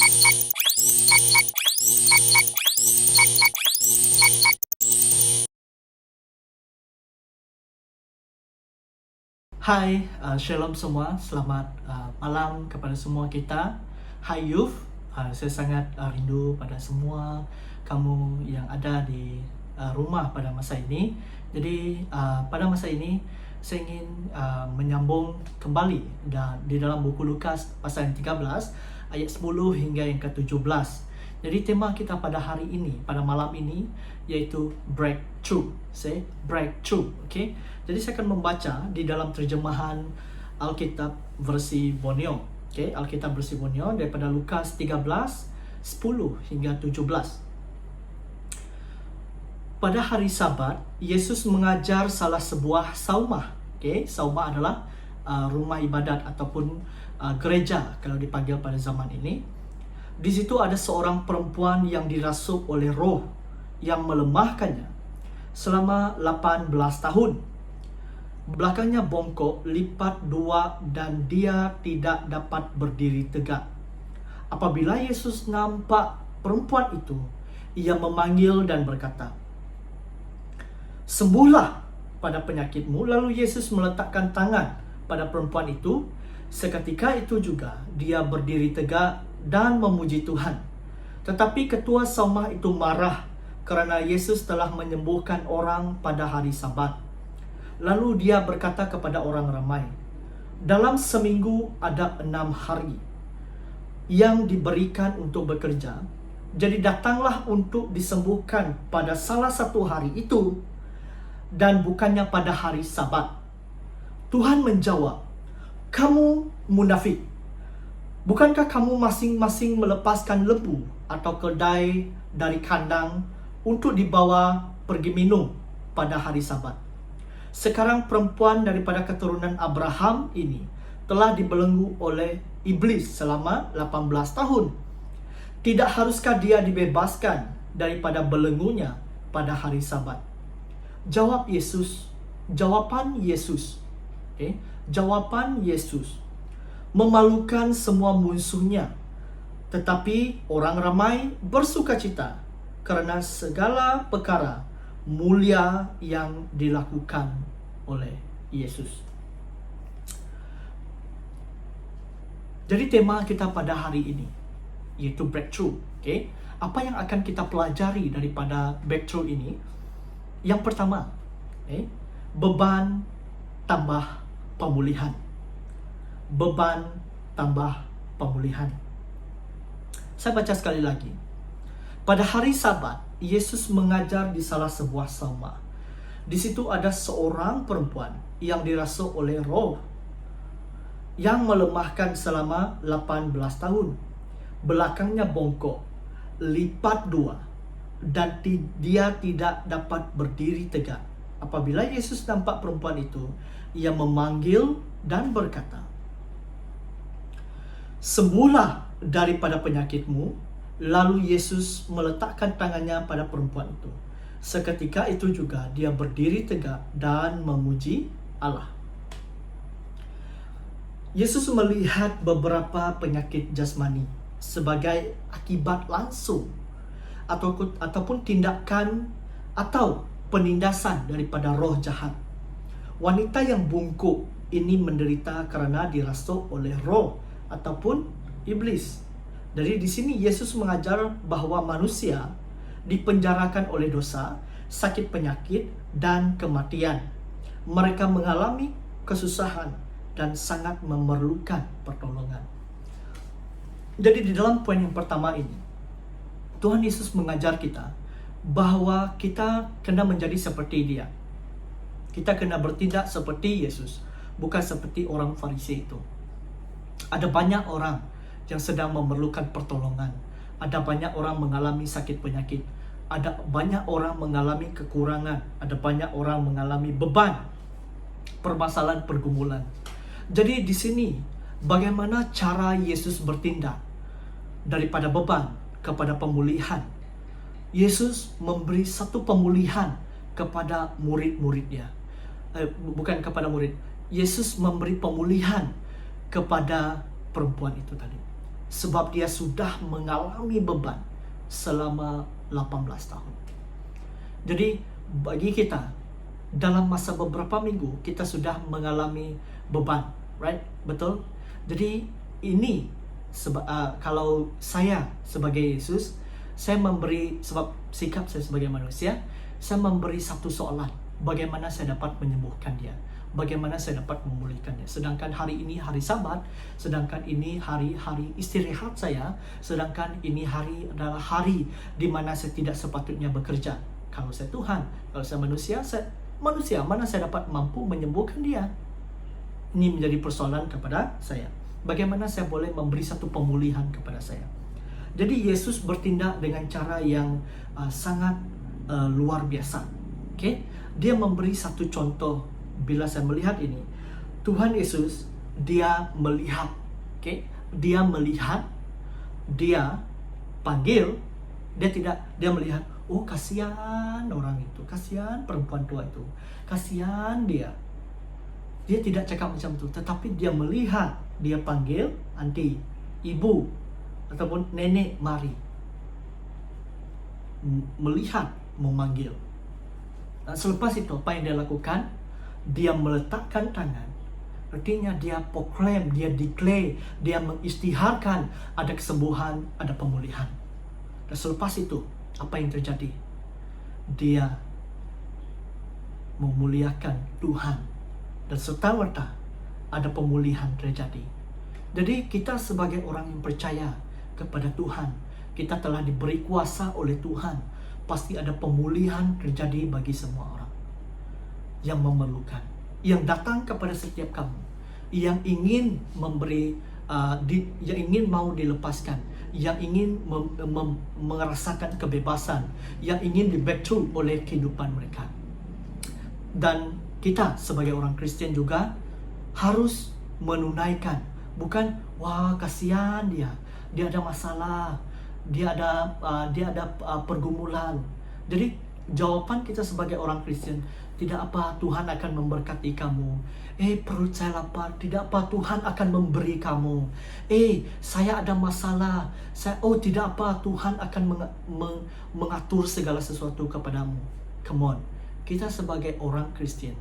Hai, Shalom semua. Selamat malam kepada semua kita. Hai Youth, saya sangat rindu pada semua kamu yang ada di rumah pada masa ini. Jadi pada masa ini saya ingin menyambung kembali di dalam buku Lukas pasal yang 13 ayat 10 hingga yang ke-17. Jadi tema kita pada hari ini, pada malam ini, yaitu breakthrough. Say breakthrough, okay? Jadi saya akan membaca di dalam terjemahan Alkitab versi Borneo, okay? Alkitab versi Borneo daripada Lukas 13, 10 hingga 17. Pada hari Sabat, Yesus mengajar salah sebuah saumah, okay? Saumah adalah rumah ibadat ataupun gereja kalau dipanggil pada zaman ini. Di situ ada seorang perempuan yang dirasuk oleh roh yang melemahkannya selama 18 tahun. Belakangnya bongkok, lipat dua, dan dia tidak dapat berdiri tegak. Apabila Yesus nampak perempuan itu, ia memanggil dan berkata, "Sembuhlah pada penyakitmu." Lalu Yesus meletakkan tangan pada perempuan itu. Seketika itu juga dia berdiri tegak dan memuji Tuhan. Tetapi ketua saumah itu marah kerana Yesus telah menyembuhkan orang pada hari Sabat. Lalu dia berkata kepada orang ramai, "Dalam seminggu ada 6 hari yang diberikan untuk bekerja. Jadi datanglah untuk disembuhkan pada salah satu hari itu dan bukannya pada hari Sabat." Tuhan menjawab, "Kamu munafik. Bukankah kamu masing-masing melepaskan lembu atau keledai dari kandang untuk dibawa pergi minum pada hari Sabat? Sekarang perempuan daripada keturunan Abraham ini telah dibelenggu oleh iblis selama 18 tahun. Tidak haruskah dia dibebaskan daripada belenggunya pada hari Sabat?" Jawaban Yesus. Okay? Jawapan Yesus memalukan semua musuhnya, tetapi orang ramai bersukacita kerana segala perkara mulia yang dilakukan oleh Yesus. Jadi tema kita pada hari ini yaitu breakthrough. Okay? Apa yang akan kita pelajari daripada breakthrough ini? Yang pertama, beban tambah pemulihan. Beban tambah pemulihan. Saya baca sekali lagi. Pada hari Sabat, Yesus mengajar di salah sebuah saumah. Di situ ada seorang perempuan yang dirasuk oleh roh yang melemahkan selama 18 tahun. Belakangnya bongkok, lipat dua, dan dia tidak dapat berdiri tegak. Apabila Yesus nampak perempuan itu, ia memanggil dan berkata, "Sembuhlah daripada penyakitmu." Lalu Yesus meletakkan tangannya pada perempuan itu. Seketika itu juga dia berdiri tegak dan memuji Allah. Yesus melihat beberapa penyakit jasmani sebagai akibat langsung ataupun tindakan atau penindasan daripada roh jahat. Wanita yang bungkuk ini menderita kerana dirasuk oleh roh ataupun iblis. Jadi di sini Yesus mengajar bahawa manusia dipenjarakan oleh dosa, sakit penyakit, dan kematian. Mereka mengalami kesusahan dan sangat memerlukan pertolongan. Jadi di dalam poin yang pertama ini, Tuhan Yesus mengajar kita bahawa kita kena menjadi seperti Dia. Kita kena bertindak seperti Yesus, bukan seperti orang Farisi itu. Ada banyak orang yang sedang memerlukan pertolongan. Ada banyak orang mengalami sakit penyakit. Ada banyak orang mengalami kekurangan. Ada banyak orang mengalami beban, permasalahan, pergumulan. Jadi di sini, bagaimana cara Yesus bertindak daripada beban kepada pemulihan? Yesus memberi satu pemulihan kepada murid-muridnya. Bukan kepada murid. Yesus memberi pemulihan kepada perempuan itu tadi. sebab dia sudah mengalami beban selama 18 tahun. Jadi bagi kita, dalam masa beberapa minggu kita sudah mengalami beban, right? Betul? Jadi ini kalau saya sebagai Yesus, saya memberi, sebab sikap saya sebagai manusia, saya memberi satu soalan, bagaimana saya dapat menyembuhkan dia, bagaimana saya dapat memulihkan dia. Sedangkan hari ini hari Sabat, sedangkan ini hari-hari istirahat saya, sedangkan ini hari adalah hari di mana saya tidak sepatutnya bekerja. Kalau saya Tuhan, kalau saya manusia, mana saya dapat mampu menyembuhkan dia? Ini menjadi persoalan kepada saya. Bagaimana saya boleh memberi satu pemulihan kepada saya? Jadi Yesus bertindak dengan cara yang sangat luar biasa. Okay? Dia memberi satu contoh. Bila saya melihat ini, Tuhan Yesus, dia melihat, okay? Dia melihat, dia panggil, dia melihat, oh kasihan orang itu, kasihan perempuan tua itu, kasihan dia. Dia tidak cakap macam itu, tetapi dia melihat, dia panggil auntie, ibu, ataupun nenek mari. Melihat, memanggil. Dan selepas itu apa yang dia lakukan? Dia meletakkan tangan. Artinya dia proclaim, dia declare, dia mengisytiharkan ada kesembuhan, ada pemulihan. Dan selepas itu apa yang terjadi? Dia memuliakan Tuhan. Dan serta-merta ada pemulihan terjadi. Jadi kita sebagai orang yang percaya kepada Tuhan, kita telah diberi kuasa oleh Tuhan. Pasti ada pemulihan terjadi bagi semua orang yang memerlukan, yang datang kepada setiap kamu, yang ingin memberi, yang ingin mau dilepaskan, yang ingin merasakan kebebasan, yang ingin di breakthrough oleh kehidupan mereka. Dan kita sebagai orang Kristen juga harus menunaikan, bukan wah kasihan dia ada masalah, dia ada pergumulan. Jadi jawaban kita sebagai orang Kristen tidak apa Tuhan akan memberkati kamu, perut saya lapar, tidak apa Tuhan akan memberi kamu, saya ada masalah, tidak apa Tuhan akan mengatur segala sesuatu kepadamu. Come on, kita sebagai orang Kristen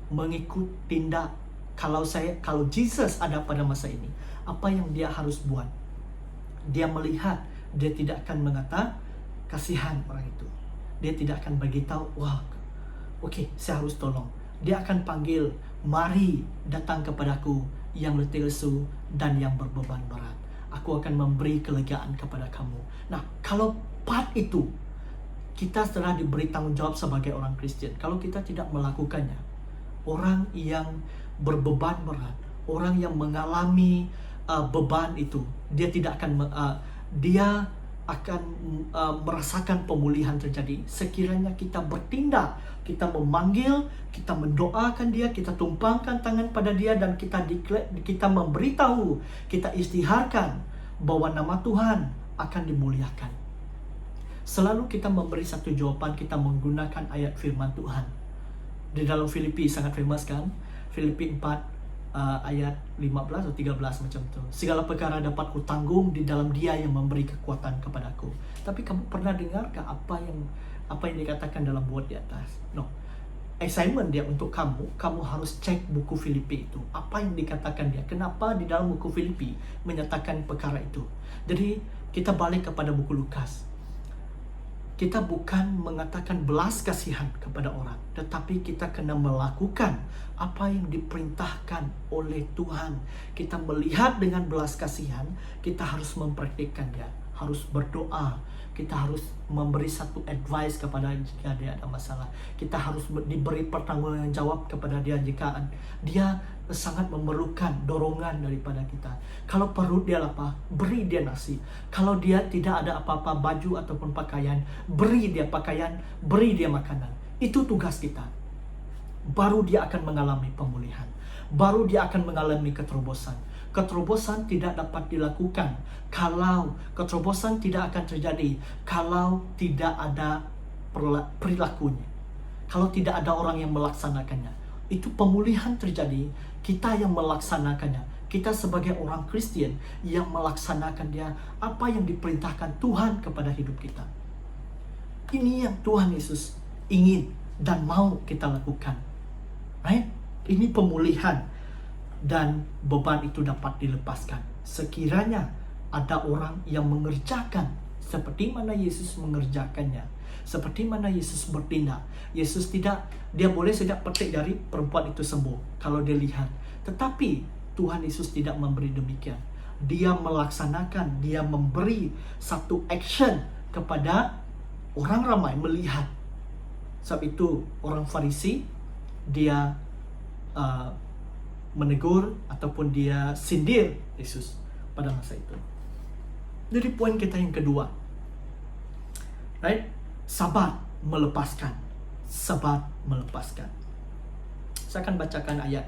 mengikut tindak. Kalau Jesus ada pada masa ini, apa yang dia harus buat? Dia melihat, dia tidak akan mengata kasihan orang itu. Dia tidak akan beritahu, wah, oke, saya harus tolong. Dia akan panggil, mari datang kepadaku yang letih lesu dan yang berbeban berat. Aku akan memberi kelegaan kepada kamu. Nah, kalau part itu, kita telah diberi tanggung jawab sebagai orang Kristen. Kalau kita tidak melakukannya, orang yang berbeban berat, orang yang mengalami beban itu, dia tidak akan merasakan pemulihan terjadi. Sekiranya kita bertindak, kita memanggil, kita mendoakan dia, kita tumpangkan tangan pada dia, dan kita memberitahu, kita isytiharkan bahwa nama Tuhan akan dimuliakan. Selalu kita memberi satu jawaban, kita menggunakan ayat firman Tuhan. Di dalam Filipi sangat famous kan? Filipi 4 ayat 15 atau 13 macam tu. Segala perkara dapat kutanggung di dalam Dia yang memberi kekuatan kepadaku. Tapi kamu pernah dengarkah apa yang dikatakan dalam buat di atas? No. Assignment dia untuk kamu harus cek buku Filipi itu. Apa yang dikatakan dia? Kenapa di dalam buku Filipi menyatakan perkara itu? Jadi kita balik kepada buku Lukas. Kita bukan mengatakan belas kasihan kepada orang, tetapi kita kena melakukan apa yang diperintahkan oleh Tuhan. Kita melihat dengan belas kasihan, kita harus mempraktikkan dia, harus berdoa, kita harus memberi satu advice kepada jika dia ada masalah. Kita harus diberi pertanggungjawab kepada dia jika dia sangat memerlukan dorongan daripada kita. Kalau perut dia lapar, beri dia nasi. Kalau dia tidak ada apa-apa baju ataupun pakaian, beri dia pakaian, beri dia makanan. Itu tugas kita. Baru dia akan mengalami pemulihan. Baru dia akan mengalami keterobosan. Keterobosan tidak dapat dilakukan kalau keterobosan tidak akan terjadi kalau tidak ada perilakunya. Kalau tidak ada orang yang melaksanakannya. Itu pemulihan terjadi, kita yang melaksanakannya, Kita sebagai orang Kristen yang melaksanakan apa yang diperintahkan Tuhan kepada hidup kita. Ini yang Tuhan Yesus ingin dan mau kita lakukan. Right? Ini pemulihan dan beban itu dapat dilepaskan. Sekiranya ada orang yang mengerjakan seperti mana Yesus mengerjakannya, seperti mana Yesus bertindak. Yesus dia boleh saja petik jari, perempuan itu sembuh kalau dia lihat. Tetapi Tuhan Yesus tidak memberi demikian. Dia melaksanakan, dia memberi satu action kepada orang ramai melihat. Sebab itu orang Farisi, dia menegur ataupun dia sindir Yesus pada masa itu. Jadi poin kita yang kedua, right? Sabat melepaskan. Sabat melepaskan. Saya akan bacakan ayat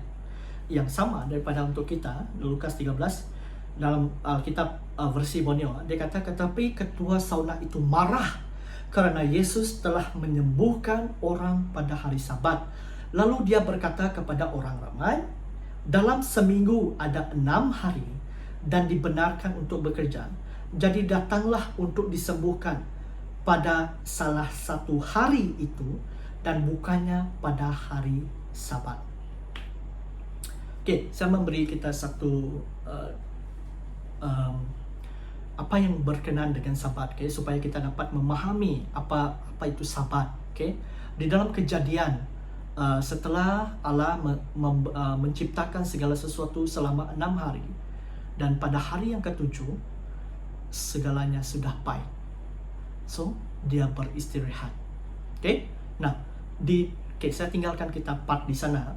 yang sama daripada untuk kita, Lukas 13 dalam Alkitab versi Borneo. Dia kata, tetapi ketua sauna itu marah karena Yesus telah menyembuhkan orang pada hari Sabat. Lalu dia berkata kepada orang ramai, dalam seminggu ada 6 hari dan dibenarkan untuk bekerja. Jadi datanglah untuk disembuhkan pada salah satu hari itu dan bukannya pada hari Sabat. Oke, saya memberi kita satu apa yang berkenan dengan Sabat, okay, supaya kita dapat memahami apa itu Sabat. Okay? Di dalam Kejadian, setelah Allah menciptakan segala sesuatu selama 6 hari, dan pada hari yang ke-7 segalanya sudah baik, so dia beristirahat. Okay? Nah, saya tinggalkan kita part di sana.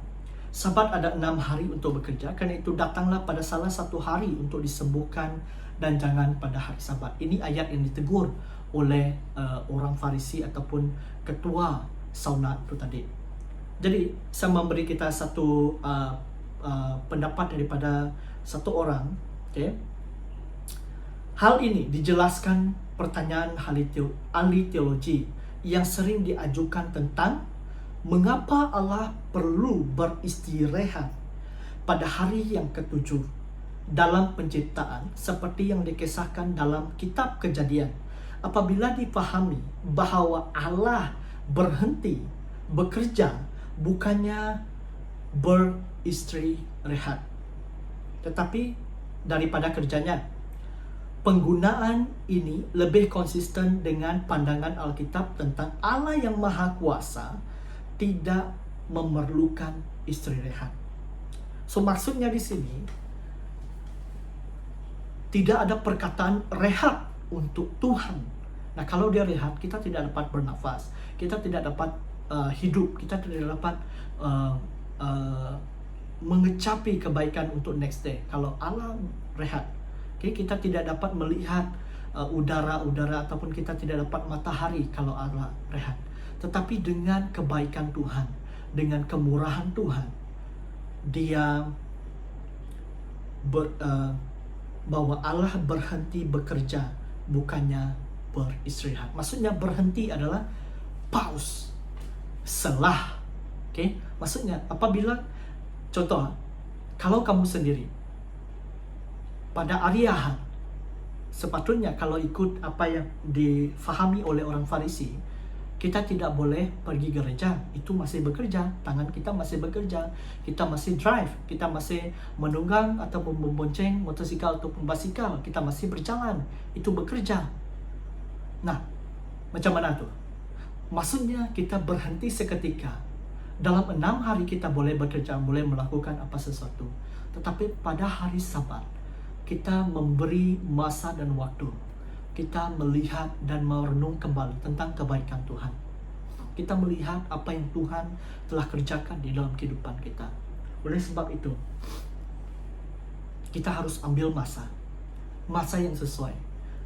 Sabat ada 6 hari untuk bekerja, karena itu datanglah pada salah satu hari untuk disembuhkan dan jangan pada hari Sabat. Ini ayat yang ditegur oleh orang Farisi ataupun ketua sauna itu tadi. Jadi saya memberi kita satu pendapat daripada satu orang. Okay? Hal ini dijelaskan pertanyaan ahli teologi yang sering diajukan tentang mengapa Allah perlu beristirahat pada hari yang ke-7 dalam penciptaan seperti yang dikisahkan dalam kitab Kejadian. Apabila dipahami bahawa Allah berhenti bekerja bukannya beristirahat, tetapi daripada kerjanya. Penggunaan ini lebih konsisten dengan pandangan Alkitab tentang Allah yang Maha Kuasa tidak memerlukan istirahat. So maksudnya di sini tidak ada perkataan rehat untuk Tuhan. Nah, kalau dia rehat, kita tidak dapat bernafas, kita tidak dapat hidup, kita tidak dapat mengecapi kebaikan untuk next day. Kalau Allah rehat, okay, kita tidak dapat melihat udara-udara ataupun kita tidak dapat matahari kalau Allah rehat. Tetapi dengan kebaikan Tuhan, dengan kemurahan Tuhan, dia bahwa Allah berhenti bekerja bukannya beristirahat. Maksudnya berhenti adalah pause, selah. Okay? Maksudnya apabila, contoh, kalau kamu sendiri pada hari Ahad, sepatutnya kalau ikut apa yang difahami oleh orang Farisi, kita tidak boleh pergi gereja, itu masih bekerja, tangan kita masih bekerja, kita masih drive, kita masih menunggang ataupun membonceng motosikal ataupun basikal, kita masih berjalan, itu bekerja. Nah, macam mana tuh? Maksudnya kita berhenti seketika. Dalam 6 hari kita boleh bekerja, boleh melakukan apa sesuatu. Tetapi pada hari Sabat, kita memberi masa dan waktu. Kita melihat dan merenung kembali tentang kebaikan Tuhan. Kita melihat apa yang Tuhan telah kerjakan di dalam kehidupan kita. Oleh sebab itu, kita harus ambil masa yang sesuai.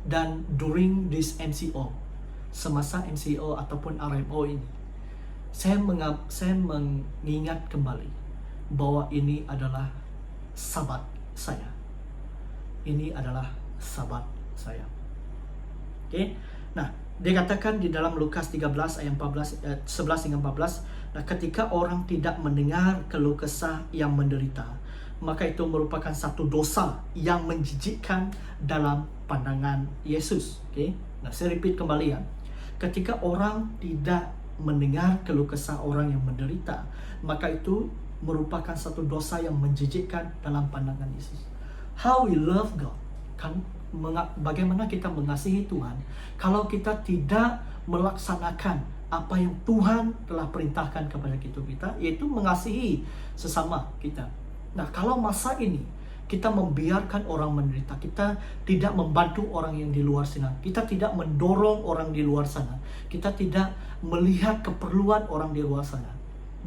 Dan during this MCO, semasa MCO ataupun RMO ini, saya mengingat kembali bahwa ini adalah Sabat saya. Ini adalah Sabat saya. Okay? Nah, dikatakan di dalam Lukas 13 ayat 11 hingga 14, nah, ketika orang tidak mendengar keluh kesah yang menderita maka itu merupakan satu dosa yang menjijikkan dalam pandangan Yesus. Okay? Nah, saya repeat kembali ya. Ketika orang tidak mendengar keluh kesah orang yang menderita, maka itu merupakan satu dosa yang menjijikkan dalam pandangan Yesus. How we love God. Bagaimana kita mengasihi Tuhan kalau kita tidak melaksanakan apa yang Tuhan telah perintahkan kepada kita, yaitu mengasihi sesama kita. Nah, kalau masa ini kita membiarkan orang menderita, kita tidak membantu orang yang di luar sana, kita tidak mendorong orang di luar sana, kita tidak melihat keperluan orang di luar sana,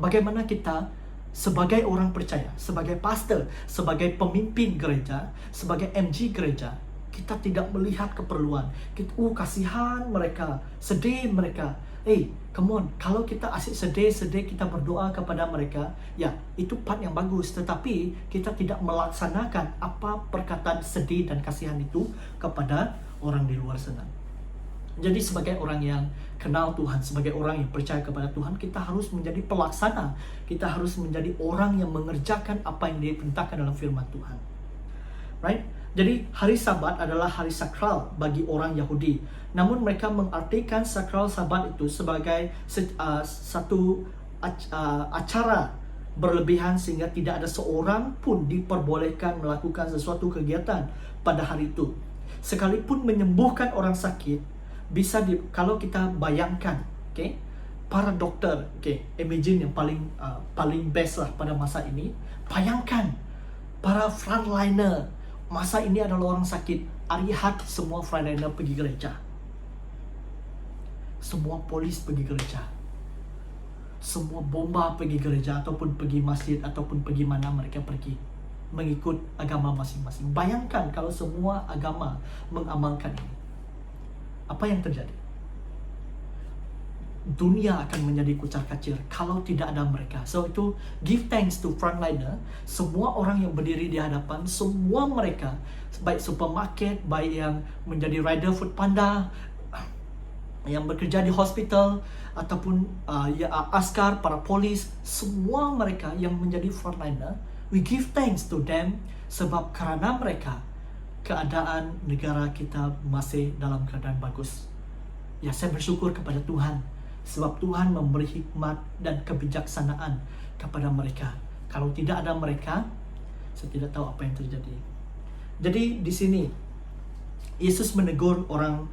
bagaimana kita sebagai orang percaya, sebagai pastor, sebagai pemimpin gereja, sebagai MG gereja, kita tidak melihat keperluan. Kita, kasihan mereka, sedih mereka. Come on, kalau kita asyik sedih-sedih kita berdoa kepada mereka, ya itu part yang bagus. Tetapi kita tidak melaksanakan apa perkataan sedih dan kasihan itu kepada orang di luar sana. Jadi sebagai orang yang kenal Tuhan, sebagai orang yang percaya kepada Tuhan, kita harus menjadi pelaksana. Kita harus menjadi orang yang mengerjakan apa yang diperintahkan dalam firman Tuhan. Right? Jadi hari Sabat adalah hari sakral bagi orang Yahudi. Namun mereka mengartikan sakral Sabat itu sebagai satu acara berlebihan sehingga tidak ada seorang pun diperbolehkan melakukan sesuatu kegiatan pada hari itu. Sekalipun menyembuhkan orang sakit, kalau kita bayangkan, okay, para dokter, okay, imagine yang paling best lah pada masa ini. Bayangkan para frontliner. Masa ini adalah orang sakit. Lihat semua frontliner pergi gereja. Semua polis pergi gereja. Semua bomba pergi gereja ataupun pergi masjid ataupun pergi mana mereka pergi. Mengikut agama masing-masing. Bayangkan kalau semua agama mengamalkan ini. Apa yang terjadi? Dunia akan menjadi kucar-kacir kalau tidak ada mereka. So itu give thanks to frontliner. Semua orang yang berdiri di hadapan, semua mereka, baik supermarket, baik yang menjadi rider food panda, yang bekerja di hospital, ataupun askar, para polis, semua mereka yang menjadi frontliner, we give thanks to them sebab kerana mereka keadaan negara kita masih dalam keadaan bagus. Ya, saya bersyukur kepada Tuhan sebab Tuhan memberi hikmat dan kebijaksanaan kepada mereka. Kalau tidak ada mereka, saya tidak tahu apa yang terjadi. Jadi di sini Yesus menegur orang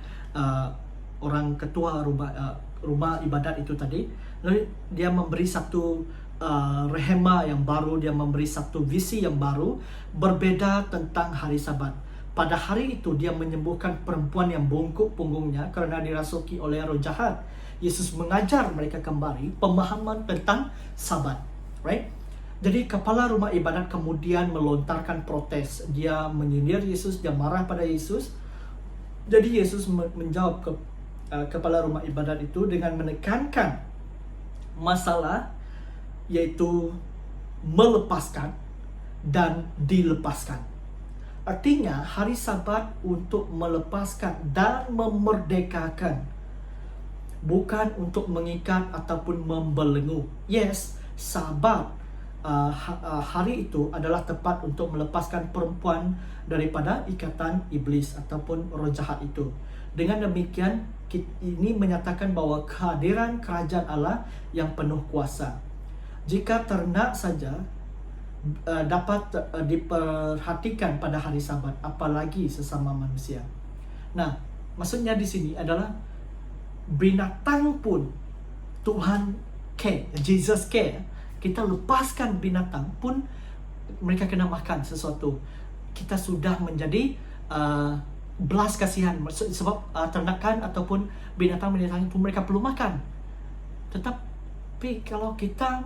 ketua rumah ibadat itu tadi. Lalu dia memberi satu rehema yang baru, dia memberi satu visi yang baru berbeda tentang hari Sabat. Pada hari itu dia menyembuhkan perempuan yang bungkuk punggungnya kerana dirasuki oleh roh jahat. Yesus mengajar mereka kembali pemahaman tentang Sabat, right? Jadi kepala rumah ibadat kemudian melontarkan protes. Dia menyindir Yesus, dia marah pada Yesus. Jadi Yesus menjawab kepala rumah ibadat itu dengan menekankan masalah, yaitu melepaskan dan dilepaskan. Artinya hari Sabat untuk melepaskan dan memerdekakan, bukan untuk mengikat ataupun membelenggu. Yes, Sabat hari itu adalah tepat untuk melepaskan perempuan daripada ikatan iblis ataupun roh jahat itu. Dengan demikian, ini menyatakan bahawa kehadiran kerajaan Allah yang penuh kuasa. Jika ternak saja dapat diperhatikan pada hari Sabat, apalagi sesama manusia. Nah, maksudnya di sini adalah binatang pun Tuhan care, Jesus care. Kita lepaskan binatang pun mereka kena makan sesuatu. Kita sudah menjadi belas kasihan sebab ternakan ataupun binatang-binatang itu mereka perlu makan. Tetapi kalau kita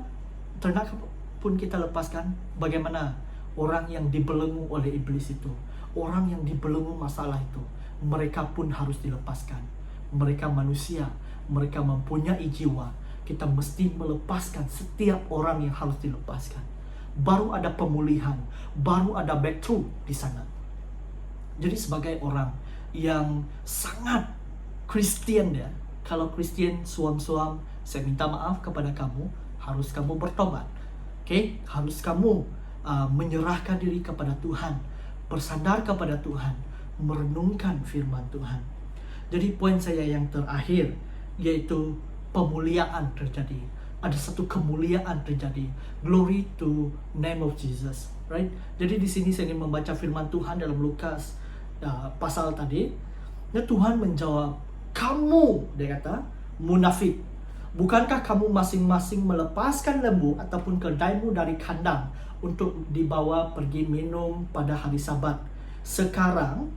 ternak pun kita lepaskan, bagaimana orang yang dibelenggu oleh iblis itu, orang yang dibelenggu masalah itu, mereka pun harus dilepaskan. Mereka manusia, mereka mempunyai jiwa. Kita mesti melepaskan setiap orang yang harus dilepaskan. Baru ada pemulihan, baru ada breakthrough di sana. Jadi sebagai orang yang sangat Kristian ya, kalau Kristian suam-suam, saya minta maaf kepada kamu, harus kamu bertobat. Okay? Harus kamu menyerahkan diri kepada Tuhan, bersandar kepada Tuhan, merenungkan firman Tuhan. Jadi poin saya yang terakhir yaitu pemuliaan terjadi. Ada satu kemuliaan terjadi. Glory to name of Jesus, right? Jadi di sini saya ingin membaca firman Tuhan dalam Lukas pasal tadi. Dan Tuhan menjawab, kamu, dia kata, munafik. Bukankah kamu masing-masing melepaskan lembu ataupun keledaimu dari kandang untuk dibawa pergi minum pada hari Sabat? Sekarang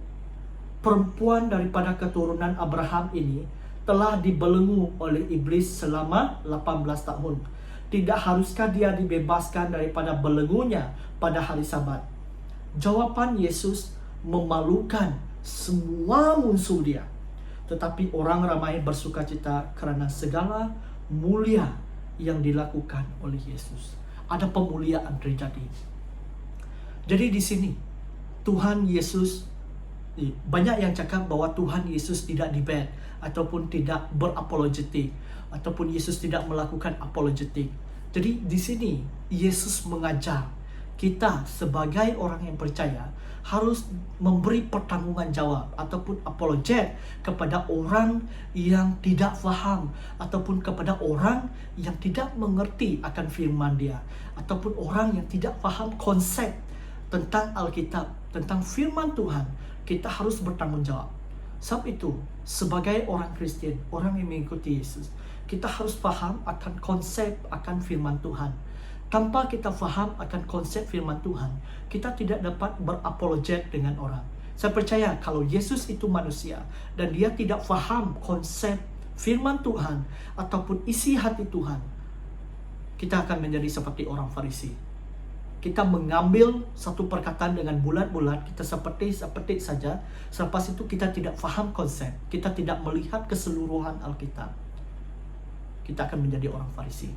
perempuan daripada keturunan Abraham ini telah dibelenggu oleh iblis selama 18 tahun. Tidak haruskah dia dibebaskan daripada belenggunya pada hari Sabat? Jawaban Yesus memalukan semua musuh dia. Tetapi orang ramai bersukacita karena segala mulia yang dilakukan oleh Yesus. Ada pemuliaan terjadi. Jadi di sini Tuhan Yesus, banyak yang cakap bahwa Tuhan Yesus tidak debate ataupun tidak berapologetik ataupun Yesus tidak melakukan apologetik. Jadi di sini Yesus mengajar kita sebagai orang yang percaya harus memberi pertanggungjawab ataupun apologet kepada orang yang tidak faham ataupun kepada orang yang tidak mengerti akan firman Dia ataupun orang yang tidak faham konsep tentang Alkitab, tentang firman Tuhan. Kita harus bertanggung jawab. Sebab itu, sebagai orang Kristen, orang yang mengikuti Yesus, kita harus faham akan konsep akan firman Tuhan. Tanpa kita faham akan konsep firman Tuhan, kita tidak dapat berapologet dengan orang. Saya percaya kalau Yesus itu manusia dan dia tidak faham konsep firman Tuhan ataupun isi hati Tuhan, kita akan menjadi seperti orang Farisi. Kita mengambil satu perkataan dengan bulat-bulat, kita seperti saja. Selepas itu kita tidak faham konsep, kita tidak melihat keseluruhan Alkitab. Kita akan menjadi orang Farisi.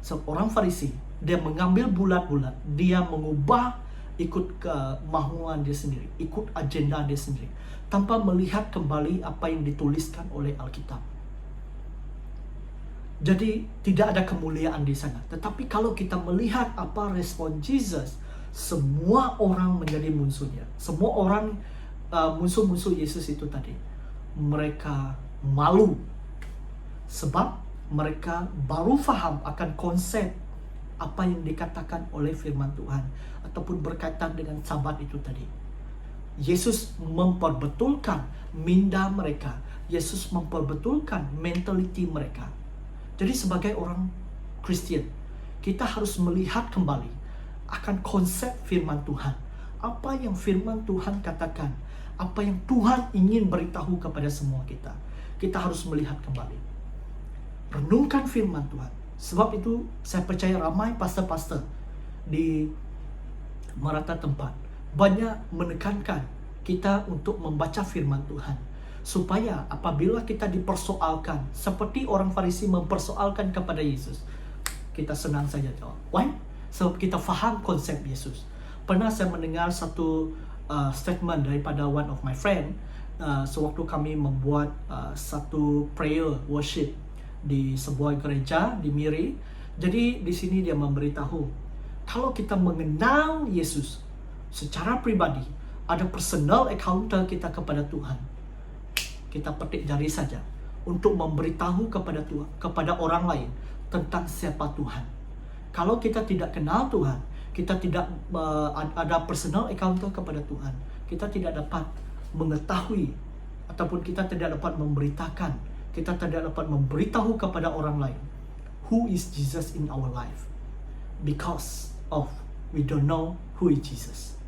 Seorang Farisi, dia mengambil bulat-bulat, dia mengubah ikut kemahuan dia sendiri, ikut agenda dia sendiri, tanpa melihat kembali apa yang dituliskan oleh Alkitab. Jadi tidak ada kemuliaan di sana. Tetapi kalau kita melihat apa respon Jesus, semua orang menjadi musuhnya. Semua orang musuh-musuh Yesus itu tadi, mereka malu sebab mereka baru faham akan konsep apa yang dikatakan oleh firman Tuhan ataupun berkaitan dengan Sabat itu tadi. Yesus memperbetulkan minda mereka. Yesus memperbetulkan mentaliti mereka. Jadi sebagai orang Kristen, kita harus melihat kembali akan konsep firman Tuhan. Apa yang firman Tuhan katakan, apa yang Tuhan ingin beritahu kepada semua kita. Kita harus melihat kembali. Renungkan firman Tuhan. Sebab itu saya percaya ramai pastor-pastor di merata tempat banyak menekankan kita untuk membaca firman Tuhan, supaya apabila kita dipersoalkan seperti orang Farisi mempersoalkan kepada Yesus, kita senang saja jawab. Why? Sebab kita faham konsep Yesus. Pernah saya mendengar satu statement daripada one of my friend sewaktu kami membuat satu prayer worship di sebuah gereja di Miri. Jadi di sini dia memberitahu, kalau kita mengenal Yesus secara pribadi, ada personal encounter kita kepada Tuhan, kita petik jari saja untuk memberitahu kepada Tuhan, kepada orang lain tentang siapa Tuhan. Kalau kita tidak kenal Tuhan, kita tidak ada personal encounter kepada Tuhan, kita tidak dapat mengetahui ataupun kita tidak dapat memberitakan, kita tidak dapat memberitahu kepada orang lain who is Jesus in our life, because of we don't know who is Jesus.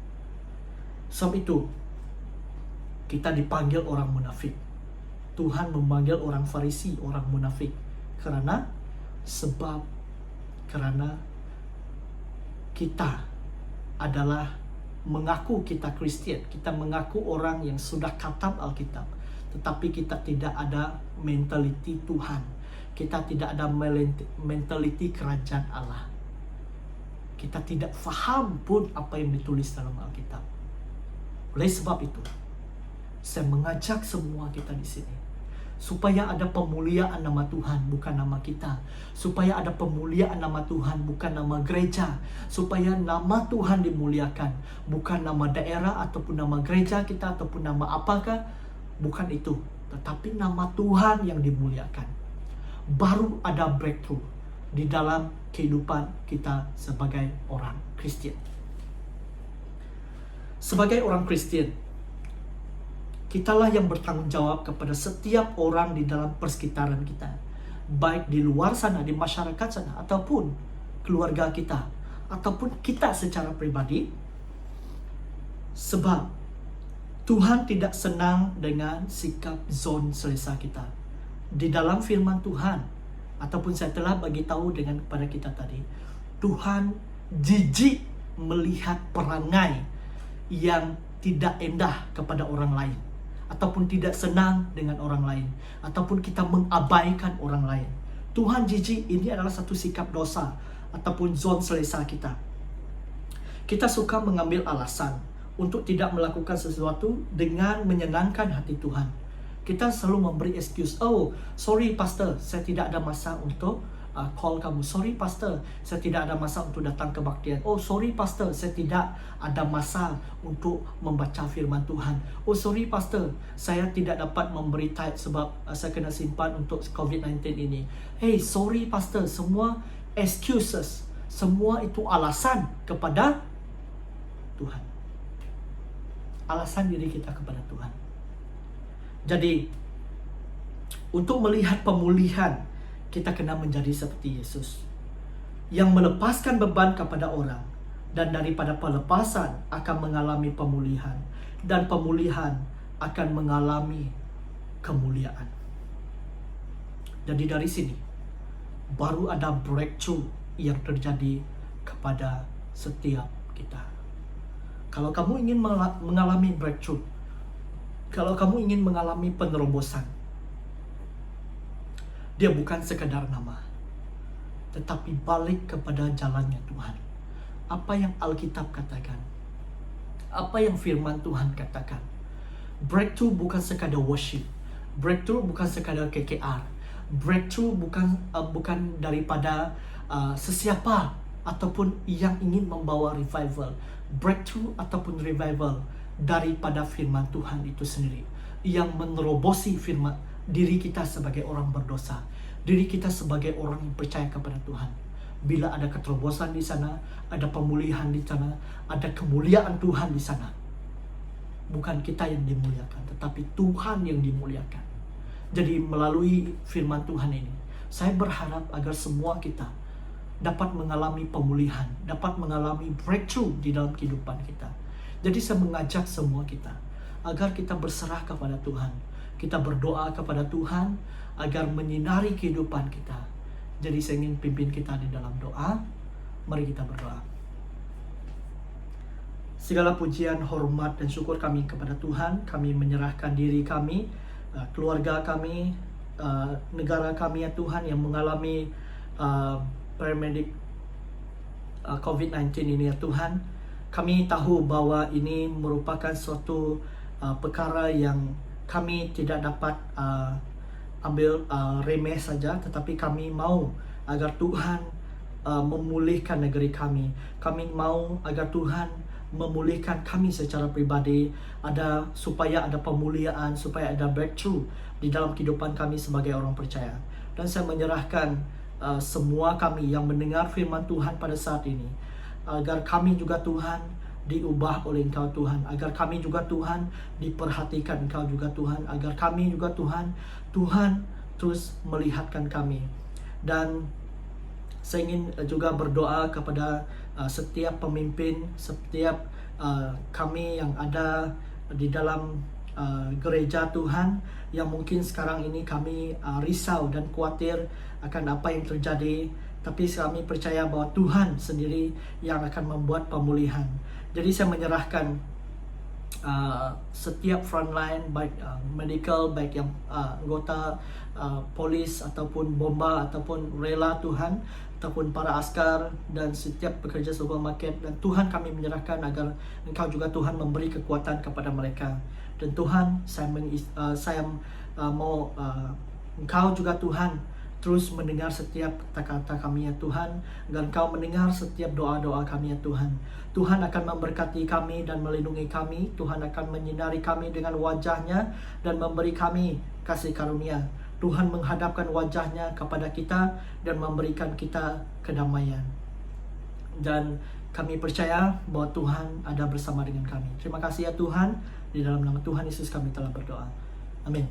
Sebab itu kita dipanggil orang munafik. Tuhan memanggil orang Farisi orang munafik karena kita adalah mengaku kita Kristen, kita mengaku orang yang sudah khatam Alkitab, tetapi kita tidak ada mentaliti Tuhan, kita tidak ada mentaliti kerajaan Allah. Kita tidak faham pun apa yang ditulis dalam Alkitab. Oleh sebab itu, saya mengajak semua kita di sini, supaya ada pemuliaan nama Tuhan, bukan nama kita. Supaya ada pemuliaan nama Tuhan, bukan nama gereja. Supaya nama Tuhan dimuliakan, bukan nama daerah ataupun nama gereja kita ataupun nama apakah, bukan itu, tetapi nama Tuhan yang dimuliakan. Baru ada breakthrough di dalam kehidupan kita sebagai orang Kristen. Sebagai orang Kristen, kitalah yang bertanggung jawab kepada setiap orang di dalam persekitaran kita, baik di luar sana, di masyarakat sana, ataupun keluarga kita, ataupun kita secara pribadi. Sebab Tuhan tidak senang dengan sikap zon selesa kita. Di dalam firman Tuhan, ataupun saya telah bagi tahu dengan kepada kita tadi, Tuhan jijik melihat perangai yang tidak indah kepada orang lain, ataupun tidak senang dengan orang lain, ataupun kita mengabaikan orang lain. Tuhan jijik, ini adalah satu sikap dosa ataupun zon selesa kita. Kita suka mengambil alasan untuk tidak melakukan sesuatu dengan menyenangkan hati Tuhan. Kita selalu memberi excuse. Oh, sorry pastor, saya tidak ada masa untuk call kamu. Sorry pastor, saya tidak ada masa untuk datang kebaktian. Oh sorry pastor, saya tidak ada masa untuk membaca firman Tuhan. Oh sorry pastor, saya tidak dapat memberi tithe sebab saya kena simpan untuk COVID-19 ini. Hey sorry pastor, semua excuses, semua itu alasan kepada Tuhan. Alasan diri kita kepada Tuhan. Jadi untuk melihat pemulihan, kita kena menjadi seperti Yesus yang melepaskan beban kepada orang, dan daripada pelepasan akan mengalami pemulihan, dan pemulihan akan mengalami kemuliaan. Jadi dari sini baru ada breakthrough yang terjadi kepada setiap kita. Kalau kamu ingin mengalami breakthrough, kalau kamu ingin mengalami penerobosan, dia bukan sekadar nama, tetapi balik kepada jalannya Tuhan. Apa yang Alkitab katakan, apa yang firman Tuhan katakan. Breakthrough bukan sekadar worship, breakthrough bukan sekadar KKR, breakthrough bukan daripada sesiapa ataupun yang ingin membawa revival. Breakthrough ataupun revival daripada firman Tuhan itu sendiri, yang menerobosi firman diri kita sebagai orang berdosa, diri kita sebagai orang yang percaya kepada Tuhan. Bila ada keterobosan di sana, ada pemulihan di sana, ada kemuliaan Tuhan di sana. Bukan kita yang dimuliakan, tetapi Tuhan yang dimuliakan. Jadi melalui firman Tuhan ini, saya berharap agar semua kita dapat mengalami pemulihan, dapat mengalami breakthrough di dalam kehidupan kita. Jadi saya mengajak semua kita agar kita berserah kepada Tuhan. Kita berdoa kepada Tuhan agar menyinari kehidupan kita. Jadi saya ingin pimpin kita di dalam doa. Mari kita berdoa. Segala pujian, hormat, dan syukur kami kepada Tuhan. Kami menyerahkan diri kami, keluarga kami, negara kami ya Tuhan, yang mengalami pandemik COVID-19 ini ya Tuhan. Kami tahu bahwa ini merupakan suatu perkara yang kami tidak dapat ambil remeh saja, tetapi kami mau agar Tuhan memulihkan negeri kami. Kami mau agar Tuhan memulihkan kami secara pribadi, supaya ada pemulihan, supaya ada breakthrough di dalam kehidupan kami sebagai orang percaya. Dan saya menyerahkan semua kami yang mendengar firman Tuhan pada saat ini, agar kami juga Tuhan diubah oleh Engkau Tuhan, agar kami juga Tuhan diperhatikan Engkau juga Tuhan, agar kami juga Tuhan terus melihatkan kami. Dan saya ingin juga berdoa kepada setiap pemimpin, setiap kami yang ada di dalam gereja Tuhan, yang mungkin sekarang ini kami risau dan khawatir akan apa yang terjadi, tapi kami percaya bahwa Tuhan sendiri yang akan membuat pemulihan. Jadi saya menyerahkan setiap frontline, baik medical, baik yang anggota polis ataupun bomba ataupun rela Tuhan, ataupun para askar dan setiap pekerja supermarket, dan Tuhan kami menyerahkan agar Engkau juga Tuhan memberi kekuatan kepada mereka. Dan Tuhan, saya mau Engkau juga Tuhan terus mendengar setiap kata-kata kami ya Tuhan, dan Engkau mendengar setiap doa-doa kami ya Tuhan. Tuhan akan memberkati kami dan melindungi kami. Tuhan akan menyinari kami dengan wajah-Nya dan memberi kami kasih karunia. Tuhan menghadapkan wajah-Nya kepada kita dan memberikan kita kedamaian. Dan kami percaya bahwa Tuhan ada bersama dengan kami. Terima kasih ya Tuhan. Di dalam nama Tuhan Yesus kami telah berdoa. Amin.